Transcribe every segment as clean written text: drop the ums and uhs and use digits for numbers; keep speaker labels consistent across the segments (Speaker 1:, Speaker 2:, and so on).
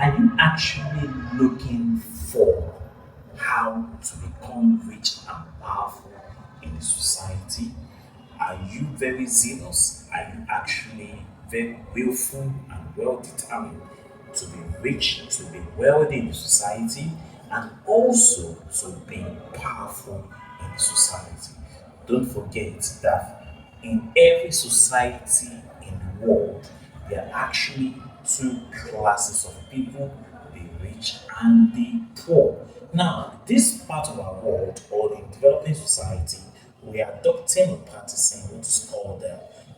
Speaker 1: Are you actually looking for how to become rich and powerful in the society? Are you very zealous? Are you actually very willful and well determined to be rich, to be wealthy in the society, and also to be powerful in the society? Don't forget that in every society in the world, there are actually two classes of people, the rich and the poor. Now, this part of our world, or the developing society, we are adopting or practicing what is called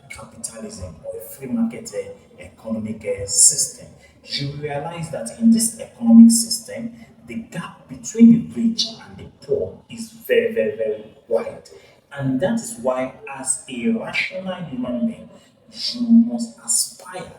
Speaker 1: capitalism or a free market economic system. You realize that in this economic system, the gap between the rich and the poor is very, very, very wide. And that is why, as a rational human being, you must aspire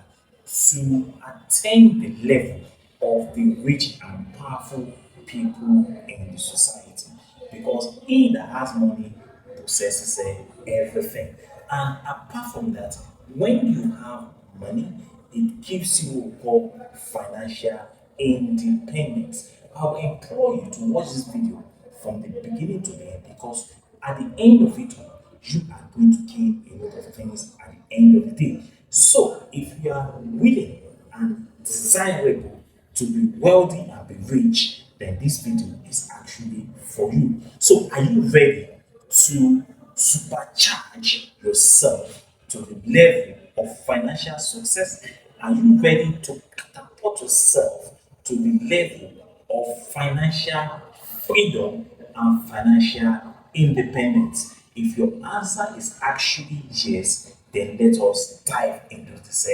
Speaker 1: to attain the level of the rich and powerful people in the society. Because he that has money possesses everything. And apart from that, when you have money, it gives you what we call financial independence. I will implore you to watch this video from the beginning to the end because at the end of it all, you are going to gain a lot of things at the end of the day. So, if you are willing and desirable to be wealthy and be rich, then this video is actually for you. So, are you ready to supercharge yourself to the level of financial success? Are you ready to catapult yourself to the level of financial freedom and financial independence? If your answer is actually yes, then let us dive into this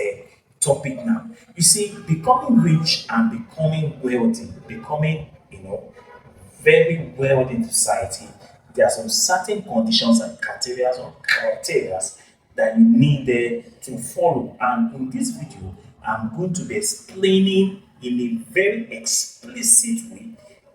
Speaker 1: topic now. You see, becoming rich and becoming wealthy, becoming, very wealthy in society, there are some certain conditions and criteria that you need to follow. And in this video, I'm going to be explaining in a very explicit way,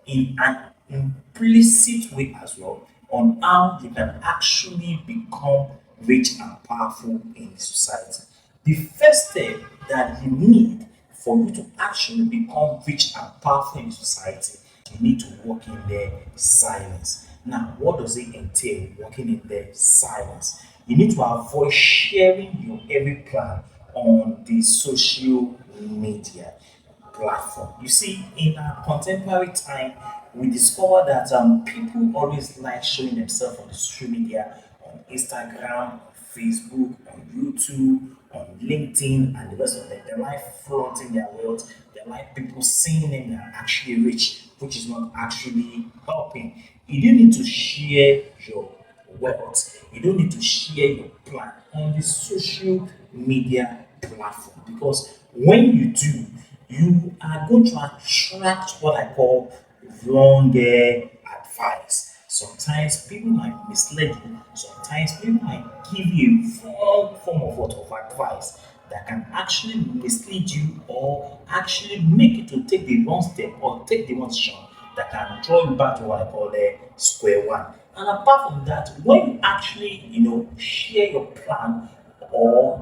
Speaker 1: in an implicit way as well, on how you can actually become rich and powerful in the society. The first step that you need for you to actually become rich and powerful in society, you need to work in the silence. Now, what does it entail working in the silence? You need to avoid sharing your every plan on the social media platform. You see, in our contemporary time, we discover that people always like showing themselves on the social media, on Instagram, Facebook, on YouTube, on LinkedIn, and the rest of them. They like flaunting their wealth. They like people seeing them that are actually rich, which is not actually helping. You don't need to share your wealth. You don't need to share your plan on the social media platform because when you do, you are going to attract what I call wrong advice. Sometimes people might mislead you. Sometimes people might give you a wrong form of what of advice that can actually mislead you or actually make you to take the wrong step or take the wrong decision that can draw you back to what I call the square one. And apart from that, when you actually, share your plan or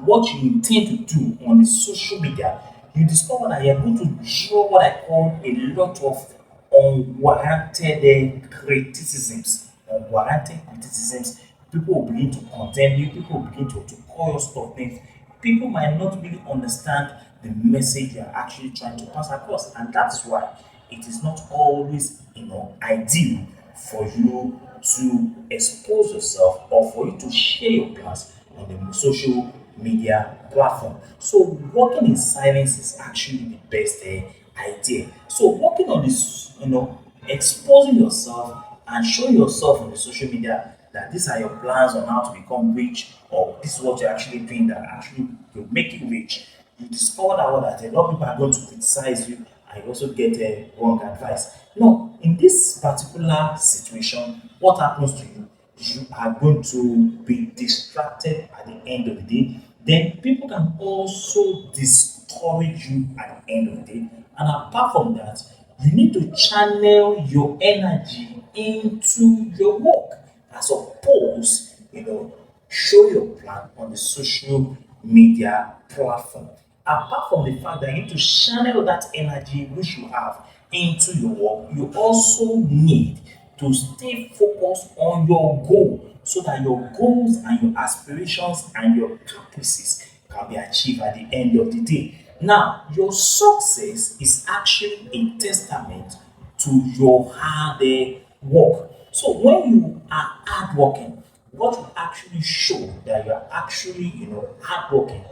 Speaker 1: what you intend to do on the social media, you discover that you're going to draw what I call a lot of unwarranted criticisms. Unwarranted criticisms. People will begin to condemn you, people will begin to call you stuff names. People might not really understand the message you are actually trying to pass across, and that's why it is not always ideal for you to expose yourself or for you to share your plans on the social media platform. So working in silence is actually the best idea. So working on this, exposing yourself and showing yourself on the social media that these are your plans on how to become rich or this is what you're actually doing that actually will make you rich. You discover that a lot of people are going to criticize you and you also get wrong advice. No, in this particular situation, what happens to you? You are going to be distracted at the end of the day. Then people can also discourage you at the end of the day. And apart from that, you need to channel your energy into your work as opposed, show your plan on the social media platform. apart from the fact that you need to channel that energy which you have into your work, you also need to stay focused on your goal so that your goals and your aspirations and your purposes can be achieved at the end of the day. Now, your success is actually a testament to your hard work. So when you are hardworking, what will actually show that you are actually, hardworking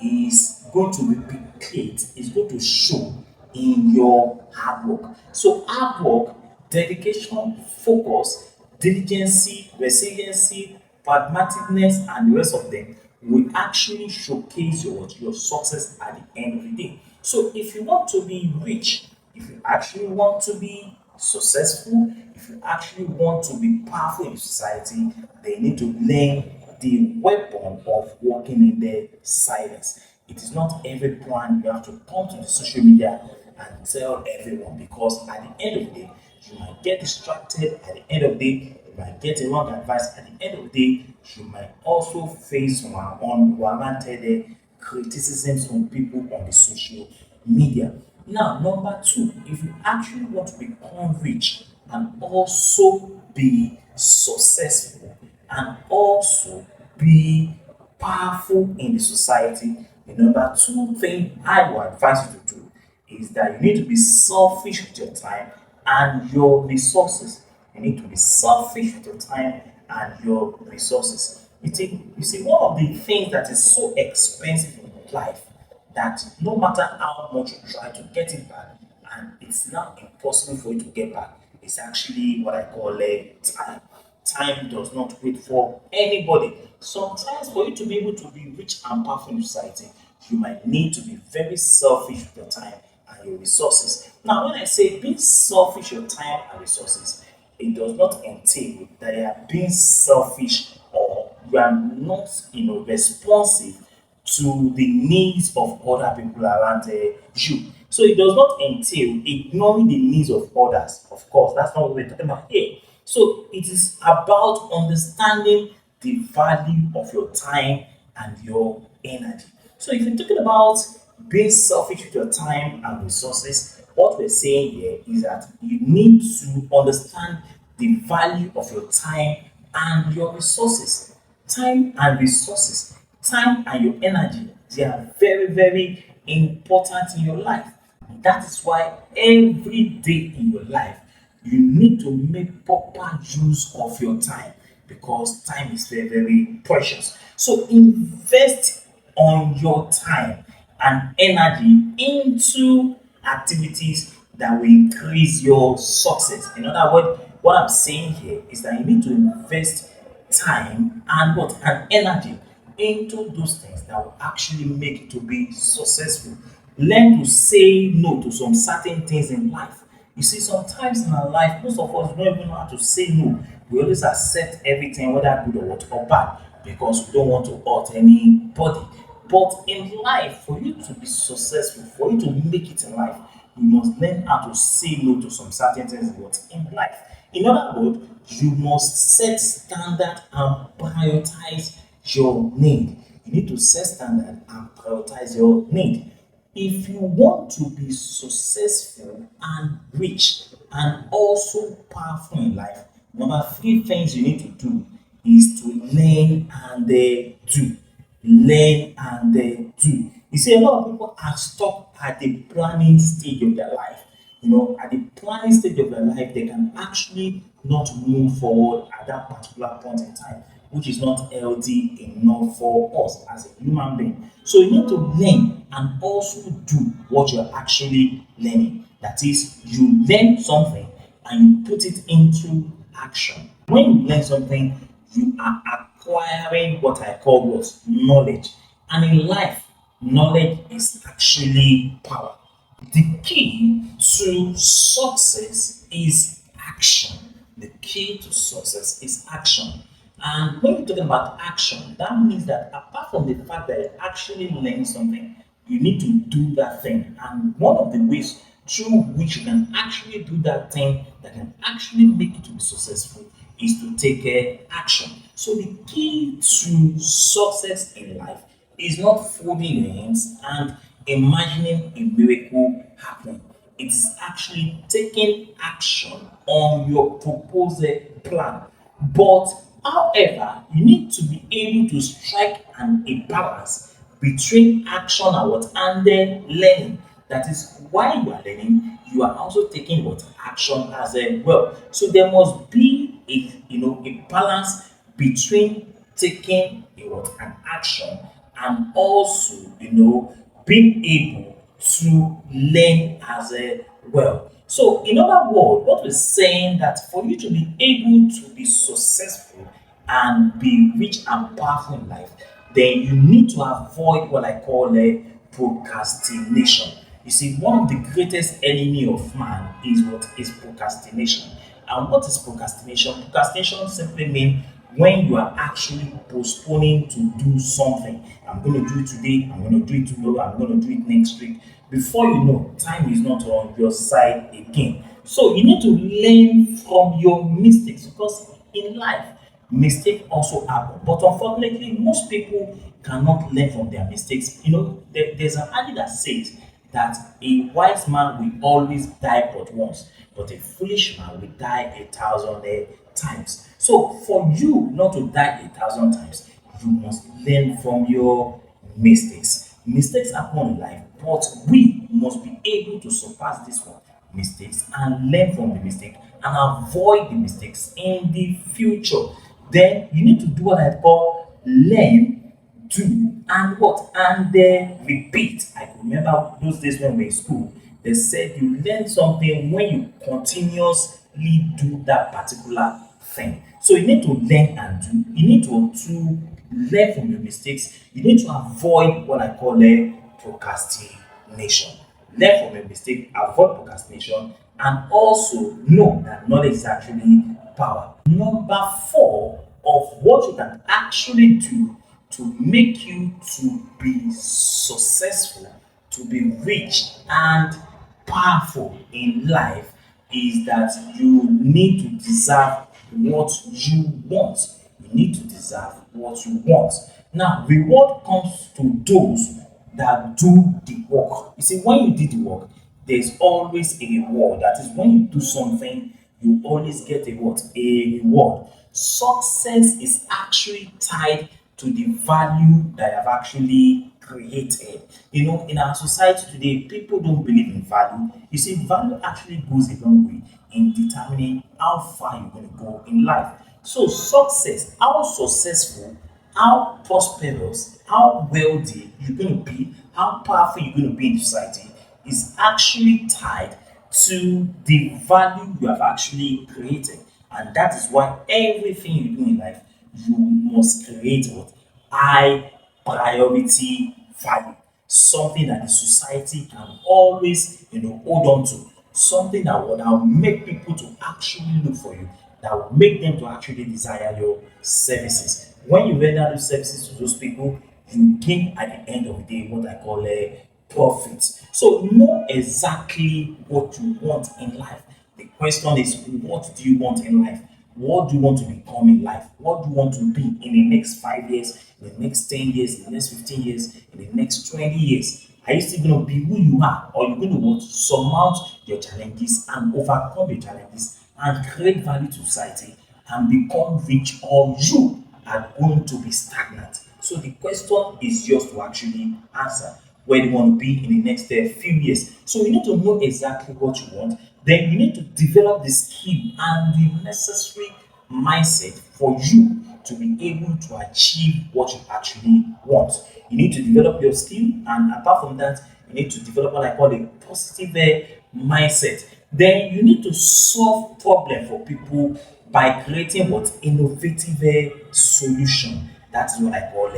Speaker 1: is going to replicate, is going to show in your hard work. So hard work, dedication, focus, diligence, resiliency, pragmaticness, and the rest of them will actually showcase your success at the end of the day. So if you want to be rich, if you actually want to be successful, if you actually want to be powerful in society, they need to learn the weapon of working in the silence. It is not every plan you have to come to the social media and tell everyone, because at the end of the day, you might get distracted. At the end of the day, you might get a wrong advice. At the end of the day, you might also face some unwarranted criticisms from people on the social media. Now, number two, if you actually want to become rich and also be successful and also be powerful in the society, the number two thing I would advise you to do is that you need to be selfish with your time and your resources. You need to be selfish with your time and your resources. You see, one of the things that is so expensive in life that no matter how much you try to get it back, and it's now impossible for you to get back, is actually what I call time. Time does not wait for anybody. Sometimes, for you to be able to be rich and powerful in society, you might need to be very selfish with your time and your resources. Now, when I say being selfish with your time and resources, it does not entail that you are being selfish or you are not, responsive to the needs of other people around you. So it does not entail ignoring the needs of others. Of course, that's not what we're talking about here. So it is about understanding the value of your time and your energy. So if you're talking about being selfish with your time and resources, what we're saying here is that you need to understand the value of your time and your resources. Time and resources, time and your energy, they are very, very important in your life. That is why every day in your life, you need to make proper use of your time, because time is very, very precious. So invest on your time and energy into activities that will increase your success. In other words, what I'm saying here is that you need to invest time and what and energy into those things that will actually make you to be successful. Learn to say no to some certain things in life. You see, sometimes in our life, most of us don't even know how to say no. We always accept everything, whether good or what or bad, because we don't want to hurt anybody. But in life, for you to be successful, for you to make it in life, you must learn how to say no to some certain things in life. In other words, you must set standard and prioritize your need. You need to set standard and prioritize your need. If you want to be successful and rich and also powerful in life, number three things you need to do is to learn and do. Learn and do. You see, a lot of people are stuck at the planning stage of their life. At the planning stage of their life, they can actually not move forward at that particular point in time, which is not healthy enough for us as a human being. So you need to learn and also do what you're actually learning. That is, you learn something and you put it into action. When you learn something, you are acquiring what I call what knowledge. And in life, knowledge is actually power. The key to success is action. The key to success is action. And when you're talking about action, that means that apart from the fact that you actually learn something, you need to do that thing. And one of the ways through which you can actually do that thing that can actually make you to be successful is to take action. So the key to success in life is not folding your hands and imagining a miracle happening. It is actually taking action on your proposed plan. But however, you need to be able to strike a balance between action and what and then learning. That is why you are learning, you are also taking what action as well. So there must be a balance between taking an action and also being able to learn as well. So in other words, what we're saying that for you to be able to be successful and be rich and powerful in life, then you need to avoid what I call a procrastination. You see, one of the greatest enemy of man is what is procrastination. And what is procrastination? Procrastination simply means when you are actually postponing to do something. I'm going to do it today, I'm going to do it tomorrow, I'm going to do it next week. Before you know, time is not on your side again. So you need to learn from your mistakes because in life, mistakes also happen. But unfortunately, most people cannot learn from their mistakes. There's an adage that says that a wise man will always die but once, but a foolish man will die 1,000 times. So for you not to die 1,000 times, you must learn from your mistakes. Mistakes happen in life, but we must be able to surpass this one mistakes and learn from the mistake and avoid the mistakes in the future. Then you need to do what I call learn, do, and what? And then repeat. I can remember those days when we were in school, they said you learn something when you continuously do that particular thing. So you need to learn and do. You need to learn from your mistakes. You need to avoid what I call a procrastination. Learn from your mistake, avoid procrastination, and also know that knowledge is actually power. Number four of what you can actually do to make you to be successful, to be rich and powerful in life is that you need to deserve what you want. You need to deserve what you want. Now, reward comes to those that do the work. You see, when you did the work, there's always a reward. That is, when you do something, you always get a what? A reward. Success is actually tied to the value that you have actually created. In our society today, people don't believe in value. You see, value actually goes a long way in determining how far you're going to go in life. So, success, how successful, how prosperous, how wealthy you're going to be, how powerful you're going to be in society is actually tied to the value you have actually created. And that is why everything you do in life, you must create what? High priority value. Something that the society can always, hold on to. Something that will make people to actually look for you, that will make them to actually desire your services. When you render those services to those people, you gain at the end of the day what I call a profit. So know exactly what you want in life. The question is, what do you want in life? What do you want to become in life? What do you want to be in the next 5 years, in the next 10 years, in the next 15 years, in the next 20 years? Are you still going to be who you are, or you're going to want to surmount your challenges and overcome your challenges and create value to society and become rich, or you are going to be stagnant? So the question is yours to actually answer. Where do you want to be in the next few years? So you need to know exactly what you want. Then you need to develop the skill and the necessary mindset for you to be able to achieve what you actually want. You need to develop your skill, and apart from that, you need to develop what I call a positive mindset. Then you need to solve problem for people by creating what innovative solution. That is what I call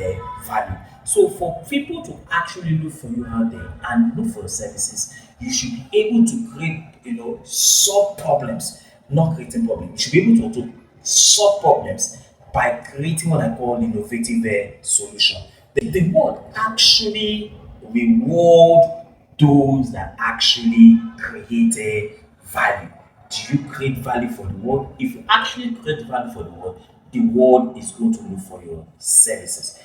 Speaker 1: value. So for people to actually look for you out there and look for your services, you should be able to create, solve problems, not creating problems. You should be able to solve problems by creating what I call innovative solution. The world actually reward those that actually create a value. Do you create value for the world? If you actually create value for the world is going to look for your services.